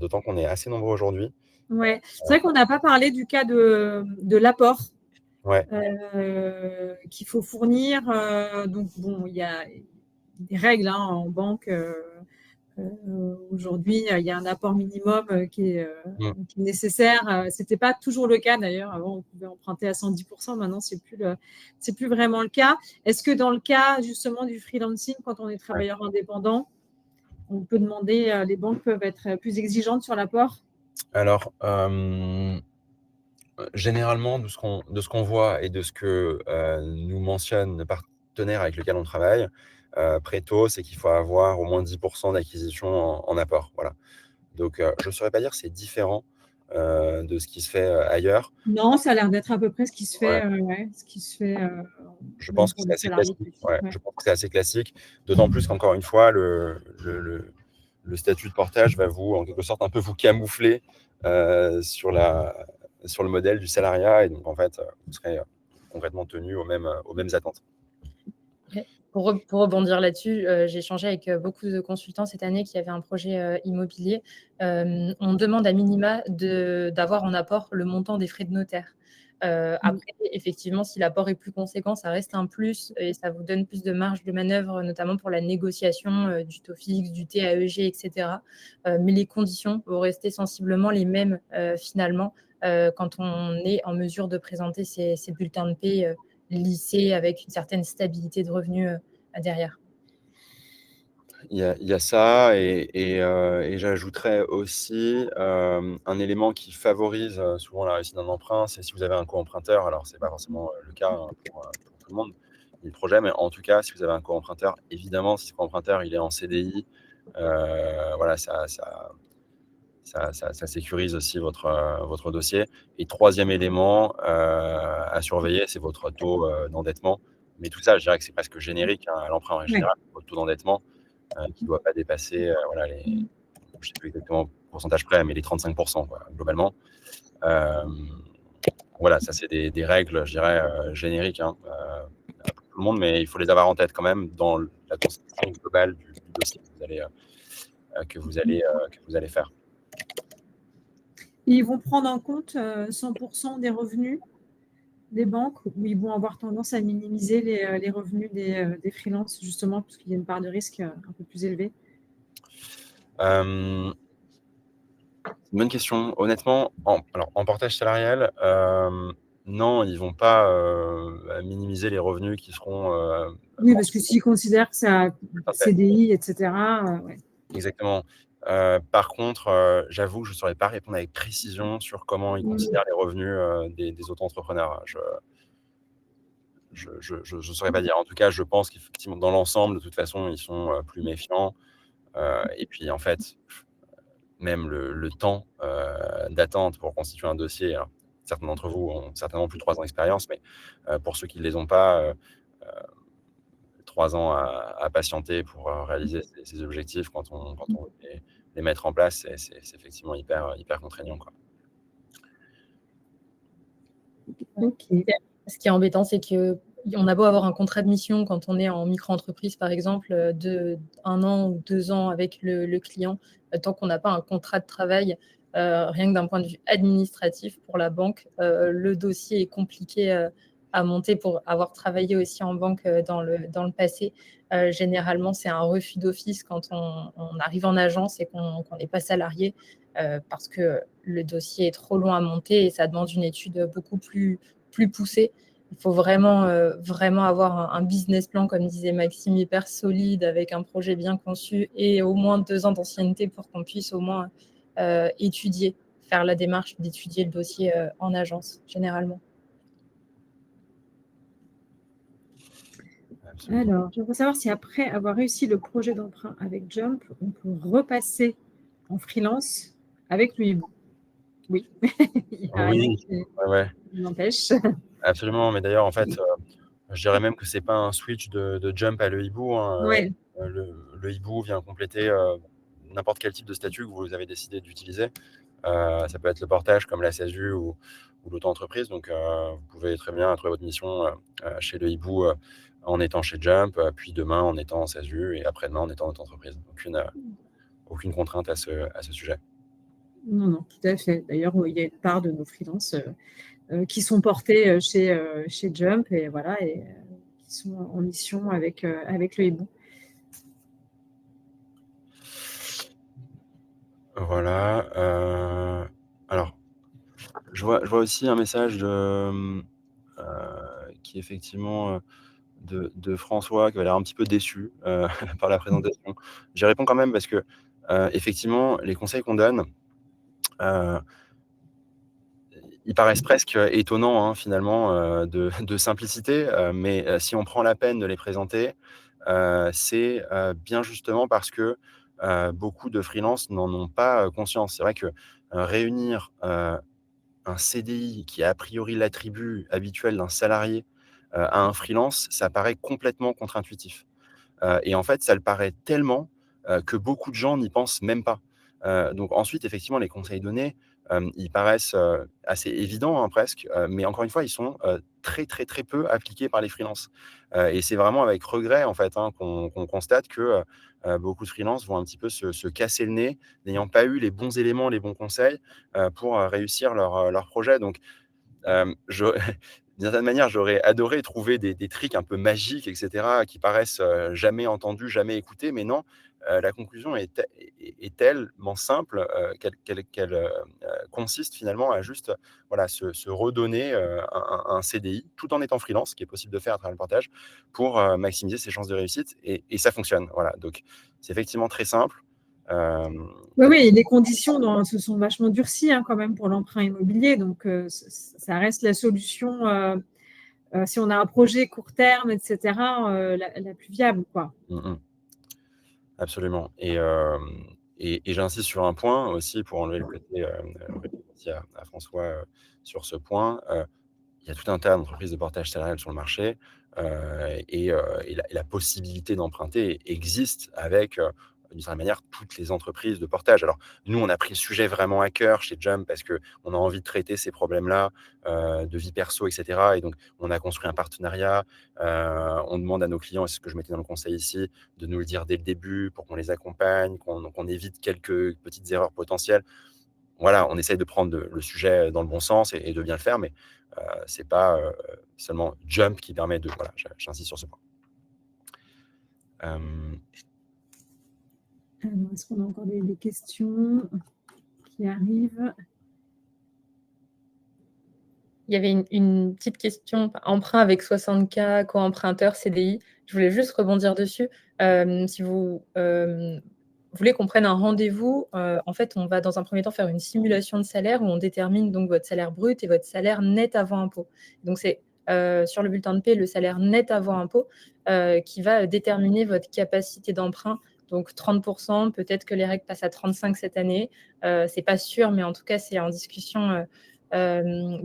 d'autant qu'on est assez nombreux aujourd'hui. ouais. C'est vrai qu'on n'a pas parlé du cas de l'apport Ouais, qu'il faut fournir. Donc, bon, il y a des règles en banque. Aujourd'hui, il y a un apport minimum qui est nécessaire. Ce n'était pas toujours le cas d'ailleurs. Avant, on pouvait emprunter à 110%. Maintenant, c'est plus vraiment le cas. Est-ce que dans le cas justement du freelancing, quand on est travailleur indépendant, on peut demander, les banques peuvent être plus exigeantes sur l'apport? alors, généralement, de ce qu'on voit et de ce que nous mentionnent nos partenaires avec lesquels on travaille, Préto, c'est qu'il faut avoir au moins 10% d'acquisition en apport. Voilà. Donc, je ne saurais pas dire que c'est différent de ce qui se fait ailleurs. Non, ça a l'air d'être à peu près ce qui se Ouais, fait, ouais, ce qui se fait je même pense que pour c'est des assez salariés classique. classiques. Ouais, Ouais. je pense que c'est assez classique. D'autant plus qu'encore une fois, le statut de portage va vous, en quelque sorte, un peu vous camoufler sur le modèle du salariat. Et donc, en fait, vous serez complètement tenu aux mêmes attentes. Pour rebondir là-dessus, j'ai échangé avec beaucoup de consultants cette année qui avaient un projet immobilier. On demande à minima d'avoir en apport le montant des frais de notaire. Après, effectivement, si l'apport est plus conséquent, ça reste un plus et ça vous donne plus de marge de manœuvre, notamment pour la négociation du taux fixe, du TAEG, etc. Mais les conditions vont rester sensiblement les mêmes finalement quand on est en mesure de présenter ces bulletins de paie lissés avec une certaine stabilité de revenus derrière. Il y a ça et j'ajouterais aussi un élément qui favorise souvent la réussite d'un emprunt, c'est si vous avez un co-emprunteur. Alors, ce n'est pas forcément le cas pour tout le monde, ni le projet, mais en tout cas, si vous avez un co-emprunteur, évidemment, si ce co-emprunteur il est en CDI, voilà, ça sécurise aussi votre dossier. Et troisième élément à surveiller, c'est votre taux d'endettement. Mais tout ça, je dirais que c'est presque générique à l'emprunt en Ouais. général, votre taux d'endettement qui ne doit pas dépasser voilà, je ne sais plus exactement le pourcentage près, mais les 35% quoi, globalement. Voilà, ça c'est des règles, je dirais, génériques pour tout le monde, mais il faut les avoir en tête quand même dans la constitution globale du dossier que vous allez faire. Ils vont prendre en compte 100% des revenus des banques, où ils vont avoir tendance à minimiser les revenus des freelances, justement, parce qu'il y a une part de risque un peu plus élevée? Une bonne question. Honnêtement, en portage salarial, non, ils ne vont pas minimiser les revenus qui seront. Oui, parce que s'ils considèrent que ça Parfait. CDI, etc. Ouais. Exactement. Par contre, j'avoue que je ne saurais pas répondre avec précision sur comment ils considèrent les revenus des auto-entrepreneurs. Je ne saurais pas dire. En tout cas, je pense qu'effectivement, dans l'ensemble, de toute façon, ils sont plus méfiants. Et puis, en fait, même le temps d'attente pour constituer un dossier, alors, certains d'entre vous ont certainement plus de 3 ans d'expérience, mais pour ceux qui ne les ont pas, 3 ans à patienter pour réaliser ces objectifs quand on veut les mettre en place, c'est effectivement hyper contraignant, quoi. Ok. Ce qui est embêtant, c'est qu'on a beau avoir un contrat de mission quand on est en micro-entreprise, par exemple, de 1 an ou 2 ans avec le client, tant qu'on n'a pas un contrat de travail, rien que d'un point de vue administratif pour la banque, le dossier est compliqué à monter. Pour avoir travaillé aussi en banque dans le passé, généralement, c'est un refus d'office quand on arrive en agence et qu'on n'est pas salarié, parce que le dossier est trop long à monter et ça demande une étude beaucoup plus poussée. Il faut vraiment avoir un business plan, comme disait Maxime, hyper solide, avec un projet bien conçu et au moins 2 ans d'ancienneté pour qu'on puisse au moins faire la démarche d'étudier le dossier en agence, généralement. Absolument. Alors, je voudrais savoir si après avoir réussi le projet d'emprunt avec Jump, on peut repasser en freelance avec lui. Oui, il n'y a rien Oui, qui ouais, ouais, l'empêche. absolument. Mais d'ailleurs, en fait, je dirais même que c'est pas un switch de Jump à le hibou, hein. Ouais. Le hibou vient compléter n'importe quel type de statut que vous avez décidé d'utiliser. Ça peut être le portage comme la SASU ou l'auto-entreprise. Donc, vous pouvez très bien trouver votre mission chez le hibou en étant chez Jump, puis demain en étant en SASU et après-demain en étant en auto-entreprise. Aucune contrainte à ce sujet. Non, non, tout à fait. D'ailleurs, il y a une part de nos freelances qui sont portés chez Jump et voilà, et qui sont en mission avec le hibou. Voilà. Alors, je vois aussi un message qui effectivement de François qui avait l'air un petit peu déçu par la présentation. J'y réponds quand même parce que effectivement, les conseils qu'on donne, euh, ils paraissent presque étonnants hein, finalement de simplicité, mais si on prend la peine de les présenter, c'est bien justement parce que beaucoup de freelances n'en ont pas conscience. C'est vrai que réunir un CDI qui est a priori l'attribut habituel d'un salarié à un freelance, ça paraît complètement contre-intuitif. Et en fait, ça le paraît tellement que beaucoup de gens n'y pensent même pas. Donc ensuite, effectivement, les conseils donnés, ils paraissent assez évidents hein, presque, mais encore une fois, ils sont très, très, très peu appliqués par les freelances. Et c'est vraiment avec regret, en fait, hein, qu'on constate que beaucoup de freelances vont un petit peu se casser le nez, n'ayant pas eu les bons éléments, les bons conseils pour réussir leur projet. Donc, je d'une certaine manière, j'aurais adoré trouver des tricks un peu magiques et cetera, qui paraissent, jamais entendus, jamais écoutés, mais non, la conclusion est tellement simple, qu'elle consiste finalement à juste, voilà, se redonner, un CDI, tout en étant freelance, ce qui est possible de faire à travers le partage, pour, maximiser ses chances de réussite et ça fonctionne, voilà. Donc c'est effectivement très simple, hem, Oui, oui, et les conditions se sont vachement durcies hein, quand même pour l'emprunt immobilier. Donc, ça reste la solution, si on a un projet court terme, etc., la plus viable, quoi. mmh mh. Absolument et j'insiste sur un point aussi pour enlever le côté, aussi à François, sur ce point, il y a tout un tas d'entreprises de portage salarial sur le marché, et la possibilité d'emprunter existe avec, d'une certaine manière, toutes les entreprises de portage. Alors nous, on a pris le sujet vraiment à cœur chez Jump parce qu'on a envie de traiter ces problèmes-là, de vie perso et cetera et donc on a construit un partenariat. On demande à nos clients, et c'est ce que je mettais dans le conseil ici, de nous le dire dès le début pour qu'on les accompagne, qu'on évite quelques petites erreurs potentielles. Voilà, on essaye de prendre le sujet dans le bon sens et de bien le faire, mais c'est pas seulement Jump qui permet de. Voilà, j'insiste sur ce point. Alors, est-ce qu'on a encore des questions qui arrivent? Il y avait une petite question, emprunt avec 60K, co-emprunteur, CDI. Je voulais juste rebondir dessus. Si vous voulez qu'on prenne un rendez-vous, en fait, on va dans un premier temps faire une simulation de salaire où on détermine donc votre salaire brut et votre salaire net avant impôt. Donc, c'est sur le bulletin de paie le salaire net avant impôt qui va déterminer votre capacité d'emprunt. Donc 30%, peut-être que les règles passent à 35 cette année. C'est pas sûr, mais en tout cas, c'est en discussion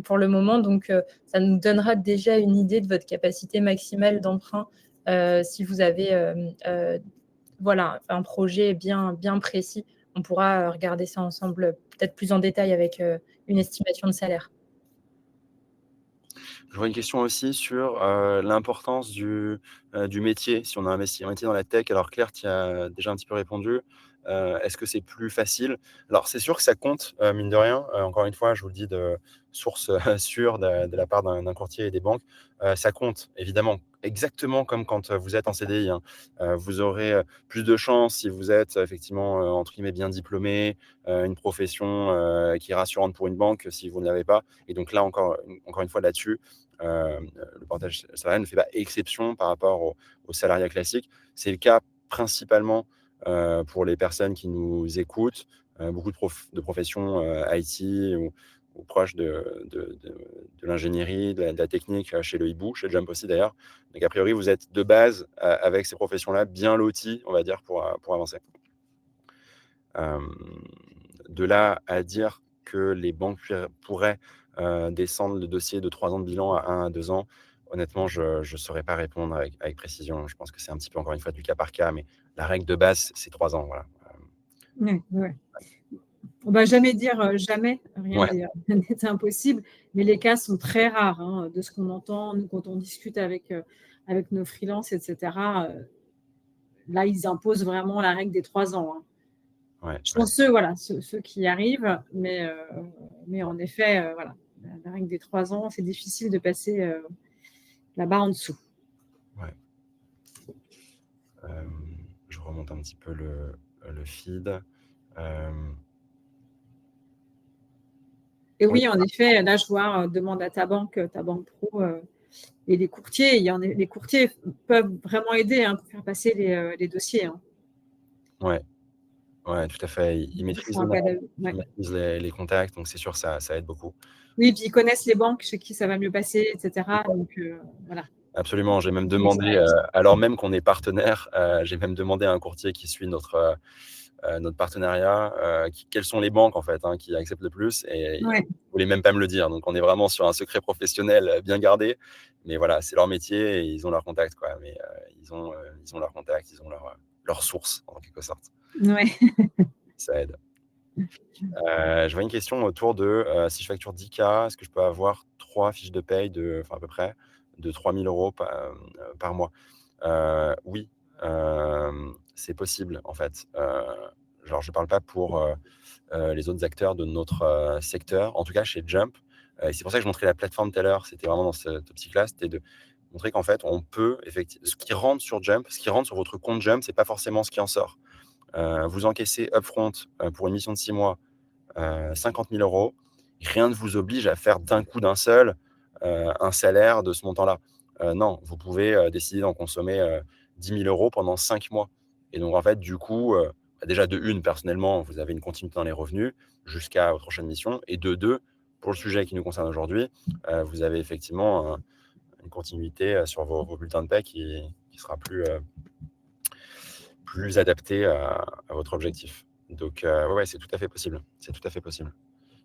pour le moment. Donc, ça nous donnera déjà une idée de votre capacité maximale d'emprunt si vous avez voilà, un projet bien, bien précis. On pourra regarder ça ensemble, peut-être plus en détail avec une estimation de salaire. Je vois une question aussi sur l'importance du métier. Si on a un métier dans la tech, alors Claire, tu as déjà un petit peu répondu. Est-ce que c'est plus facile? Alors, c'est sûr que ça compte, mine de rien. Encore une fois, je vous le dis de source sûre de la part d'un courtier et des banques. Ça compte, évidemment, exactement comme quand vous êtes en CDI, hein. Vous aurez plus de chances si vous êtes effectivement, entre guillemets, bien diplômé, une profession qui est rassurante pour une banque que si vous ne l'avez pas. Et donc là, encore une fois, là-dessus, le portage salarial ne fait pas exception par rapport au salariat classique. C'est le cas principalement pour les personnes qui nous écoutent, beaucoup de professions IT ou proches de l'ingénierie, de la technique chez le hibou, chez Jump aussi d'ailleurs. Donc a priori, vous êtes de base avec ces professions-là bien lotis, on va dire, pour avancer. De là à dire que les banques pourraient descendre le dossier de 3 ans de bilan à 1 à 2 ans, honnêtement, je ne saurais pas répondre avec précision. Je pense que c'est un petit peu, encore une fois, du cas par cas, mais la règle de base, c'est 3 ans. Voilà. Ouais. On ne va jamais dire jamais, rien Ouais. n'est impossible, mais les cas sont très rares, hein, de ce qu'on entend, nous, quand on discute avec nos freelances, etc. Là, ils imposent vraiment la règle des 3 ans. Hein. Ouais. Chanceux, voilà, ceux qui y arrivent, mais en effet, voilà, la règle des 3 ans, c'est difficile de passer la barre en dessous. Ouais. Je remonte un petit peu le feed. Et oui, en effet, là, je vois, demande à ta banque pro, et les courtiers. Les courtiers peuvent vraiment aider, hein, pour faire passer les dossiers. Hein. Ouais, tout à fait. Ils Ils maîtrisent font le appel à marché, eux. ils Ouais. maîtrisent les contacts, donc c'est sûr, ça aide beaucoup. Oui, puis ils connaissent les banques chez qui ça va mieux passer, etc. Donc, voilà. Absolument, j'ai même C'est demandé, l'expérience. alors même qu'on est partenaire, j'ai même demandé à un courtier qui suit notre partenariat, quelles sont les banques en fait, hein, qui acceptent le plus, et ils Ouais. ne voulaient même pas me le dire. Donc on est vraiment sur un secret professionnel bien gardé, mais voilà, c'est leur métier et ils ont leur contact, quoi. Mais ils ont leur contact, ils ont leur source en quelque sorte. Ouais. Ça aide. Je vois une question autour de si je facture 10 K, est-ce que je peux avoir 3 fiches de paye à peu près, de 3 000 € par mois? Oui, c'est possible en fait. Genre, je ne parle pas pour les autres acteurs de notre secteur, en tout cas chez Jump. Et c'est pour ça que je montrais la plateforme tout à l'heure. C'était vraiment dans cette optique-là, c'était de montrer qu'en fait, on peut effectivement, ce qui rentre sur Jump, ce qui rentre sur votre compte Jump, c'est pas forcément ce qui en sort. Vous encaissez upfront pour une mission de 6 mois 50 000 €. Rien ne vous oblige à faire d'un seul un salaire de ce montant-là. Non, vous pouvez décider d'en consommer 10 000 € pendant 5 mois. Et donc, en fait, du coup, déjà, de une, personnellement, vous avez une continuité dans les revenus jusqu'à votre prochaine mission. Et de deux, pour le sujet qui nous concerne aujourd'hui, vous avez effectivement une continuité sur vos bulletins de paie qui sera plus adapté à votre objectif. Donc, ouais, c'est tout à fait possible. C'est tout à fait possible.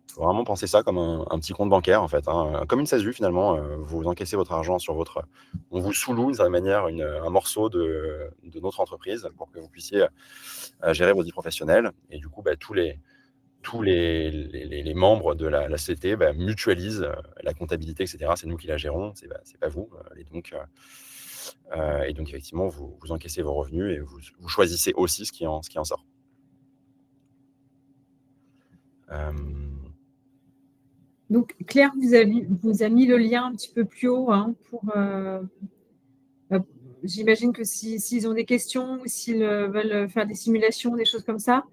Il faut vraiment penser ça comme un petit compte bancaire, en fait, hein, comme une SASU finalement. Vous encaissez votre argent sur on vous sous-loue d'une certaine manière un morceau de notre entreprise pour que vous puissiez gérer vos vies professionnelles. Et du coup, tous les membres de la société mutualisent la comptabilité, etc. C'est nous qui la gérons, c'est pas vous. Et donc, effectivement, vous encaissez vos revenus et vous choisissez aussi ce qui en sort. Donc, Claire vous a mis le lien un petit peu plus haut, hein, j'imagine que s'ils ont des questions ou s'ils veulent faire des simulations, des choses comme ça.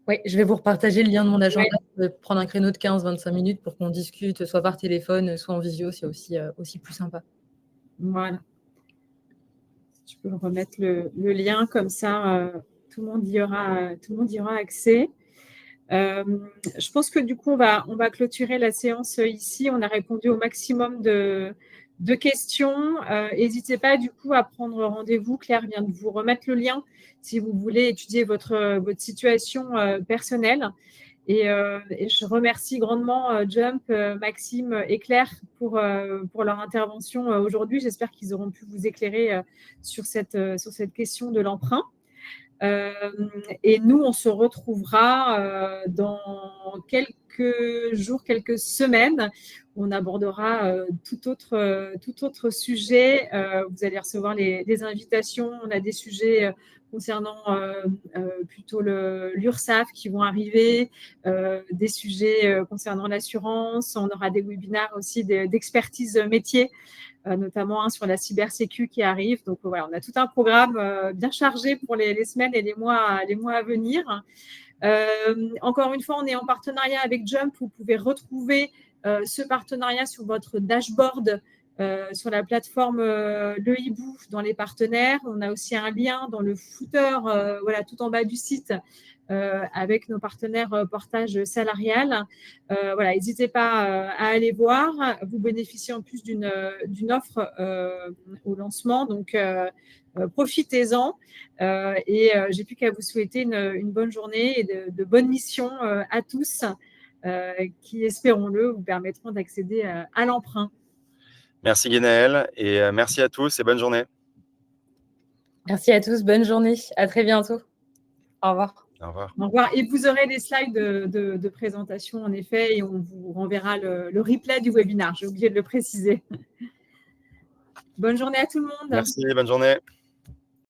Oui, je vais vous repartager le lien de mon agenda. Je vais prendre un créneau de 15-25 minutes pour qu'on discute, soit par téléphone, soit en visio. C'est aussi plus sympa. Voilà. Tu peux remettre le lien comme ça, tout le monde y aura accès. Je pense que du coup, on va clôturer la séance ici. On a répondu au maximum de questions. N'hésitez pas du coup à prendre rendez-vous. Claire vient de vous remettre le lien si vous voulez étudier votre situation personnelle. Et je remercie grandement Jump, Maxime et Claire pour leur intervention aujourd'hui. J'espère qu'ils auront pu vous éclairer sur cette question de l'emprunt. Et nous, on se retrouvera dans quelques jours, quelques semaines. On abordera tout autre sujet. Vous allez recevoir des invitations. On a des sujets concernant plutôt l'URSSAF qui vont arriver, des sujets concernant l'assurance. On aura des webinaires aussi d'expertise métier, notamment sur la cybersécu qui arrive. Donc voilà, on a tout un programme bien chargé pour les semaines et les mois à venir. Encore une fois, on est en partenariat avec Jump. Vous pouvez retrouver ce partenariat sur votre dashboard sur la plateforme Le Hibou dans les partenaires. On a aussi un lien dans le footer, voilà, tout en bas du site, avec nos partenaires portage salarial. Voilà, n'hésitez pas à aller voir. Vous bénéficiez en plus d'une offre au lancement, donc profitez-en. Et j'ai plus qu'à vous souhaiter une bonne journée et de bonnes missions à tous qui, espérons-le, vous permettront d'accéder à l'emprunt. Merci Guénaëlle et merci à tous et bonne journée. Merci à tous, bonne journée, à très bientôt. Au revoir. Au revoir. Au revoir. Et vous aurez les slides de présentation, en effet, et on vous renverra le replay du webinaire. J'ai oublié de le préciser. Bonne journée à tout le monde. Merci, bonne journée.